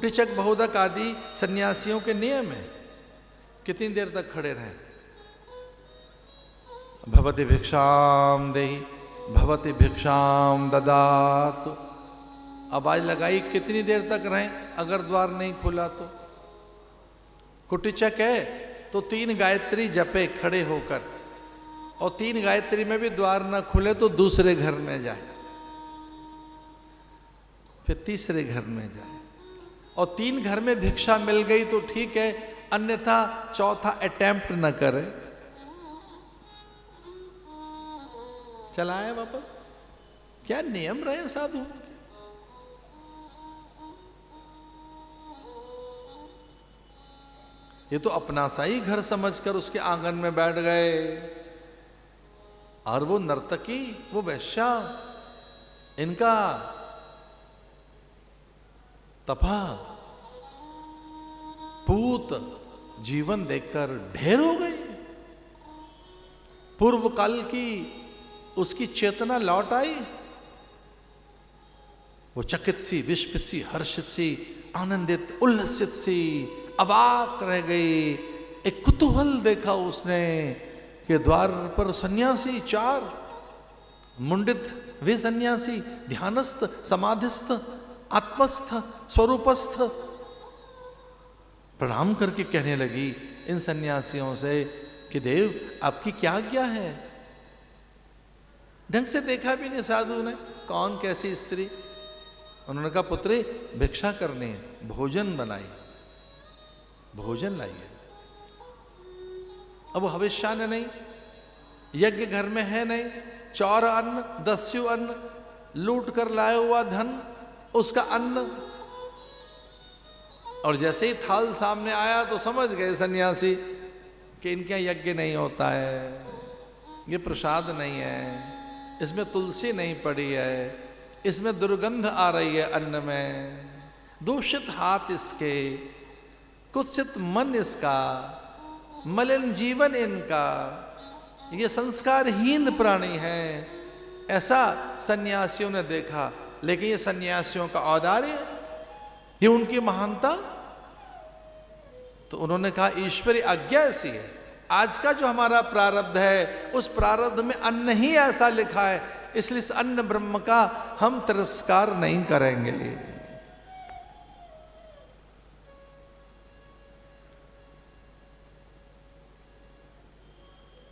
कुटिचक बहुदक आदि सन्यासियों के नियम है। कितनी देर तक खड़े रहें? भवति भिक्षाम देहि भवति भिक्षाम ददातु। आवाज लगाई, कितनी देर तक रहें अगर द्वार नहीं खुला तो? कुटिचक है तो 3 गायत्री जपे खड़े होकर, और 3 गायत्री में भी द्वार ना खुले तो दूसरे घर में जाए, फिर तीसरे घर में जाए, और 3 घर में भिक्षा मिल गई तो ठीक है, अन्यथा चौथा अटेम्प्ट न करे, चलाए वापस। क्या नियम रहे साधु। ये तो अपना सा ही घर समझकर उसके आंगन में बैठ गए, और वो नर्तकी, वो वैश्या, इनका तपा पूत जीवन देखकर ढेर हो गई। पूर्व काल की उसकी चेतना लौट आई। वो चकित सी, विस्मित सी, हर्षित सी, आनंदित, उल्लसित सी, अवाक रह गई। एक कुतूहल देखा उसने कि द्वार पर सन्यासी 4 मुंडित, वे सन्यासी ध्यानस्थ, समाधिस्थ, आत्मस्थ, स्वरूपस्थ। प्रणाम करके कहने लगी इन सन्यासियों से कि देव आपकी क्या आज्ञा है। ढंग से देखा भी नहीं साधु ने, कौन कैसी स्त्री। उन्होंने कहा पुत्री भिक्षा करनी है, भोजन बनाई, भोजन लाइए। अब हविष्यान्न नहीं, यज्ञ घर में है नहीं, चौर अन्न, दस्यु अन्न, लूट कर लाया हुआ धन, उसका अन्न। और जैसे ही थाल सामने आया तो समझ गए सन्यासी कि इनके यहाँ यज्ञ नहीं होता है, ये प्रसाद नहीं है, इसमें तुलसी नहीं पड़ी है, इसमें दुर्गंध आ रही है अन्न में, दूषित हाथ इसके, कुत्सित मन इसका, मलिन जीवन इनका, ये संस्कारहीन प्राणी है। ऐसा सन्यासियों ने देखा। लेकिन ये सन्यासियों का औदार्य, ये उनकी महानता। तो उन्होंने कहा ईश्वरी आज्ञा ऐसी है, आज का जो हमारा प्रारब्ध है उस प्रारब्ध में अन्न ही ऐसा लिखा है, इसलिए इस अन्न ब्रह्म का हम तिरस्कार नहीं करेंगे।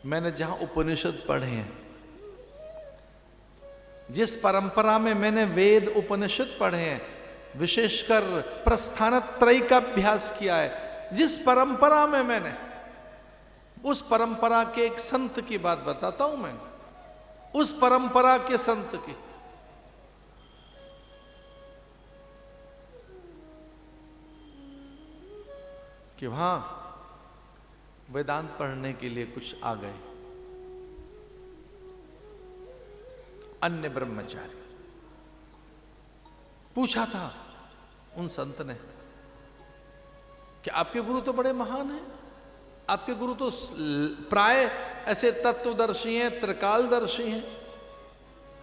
मैंने जहां उपनिषद पढ़े हैं, जिस परंपरा में मैंने वेद उपनिषद पढ़े हैं, विशेषकर प्रस्थानत्रयी का अभ्यास किया है, जिस परंपरा में मैंने, उस परंपरा के एक संत की बात बताता हूं मैं, उस परंपरा के संत की। कि वहां वेदांत पढ़ने के लिए कुछ आ गए अन्य ब्रह्मचारी। पूछा था उन संत ने कि आपके गुरु तो बड़े महान हैं, आपके गुरु तो प्राय ऐसे तत्वदर्शी हैं, त्रिकालदर्शी हैं,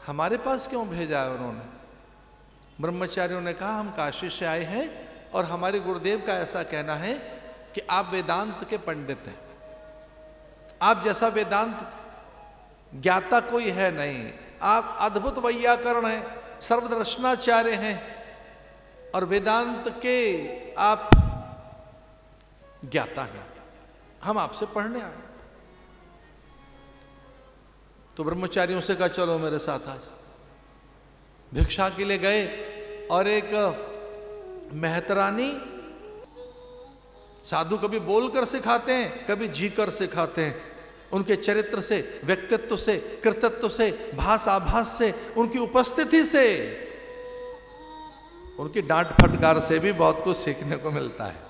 हमारे पास क्यों भेजा है उन्होंने? ब्रह्मचारियों ने कहा हम काशी से आए हैं और हमारे गुरुदेव का ऐसा कहना है कि आप वेदांत के पंडित हैं, आप जैसा वेदांत ज्ञाता कोई है नहीं, आप अद्भुत वैयाकरण हैं, सर्वदर्शनाचार्य हैं, और वेदांत के आप ज्ञाता हैं, हम आपसे पढ़ने आए। तो ब्रह्मचारियों से कहा चलो मेरे साथ आज। भिक्षा के लिए गए और एक मेहतरानी, साधु कभी बोलकर सिखाते हैं, कभी जी कर सिखाते हैं, उनके चरित्र से, व्यक्तित्व से, कृतित्व से, भास आभास से, उनकी उपस्थिति से, उनकी डांट फटकार से भी बहुत कुछ सीखने को मिलता है।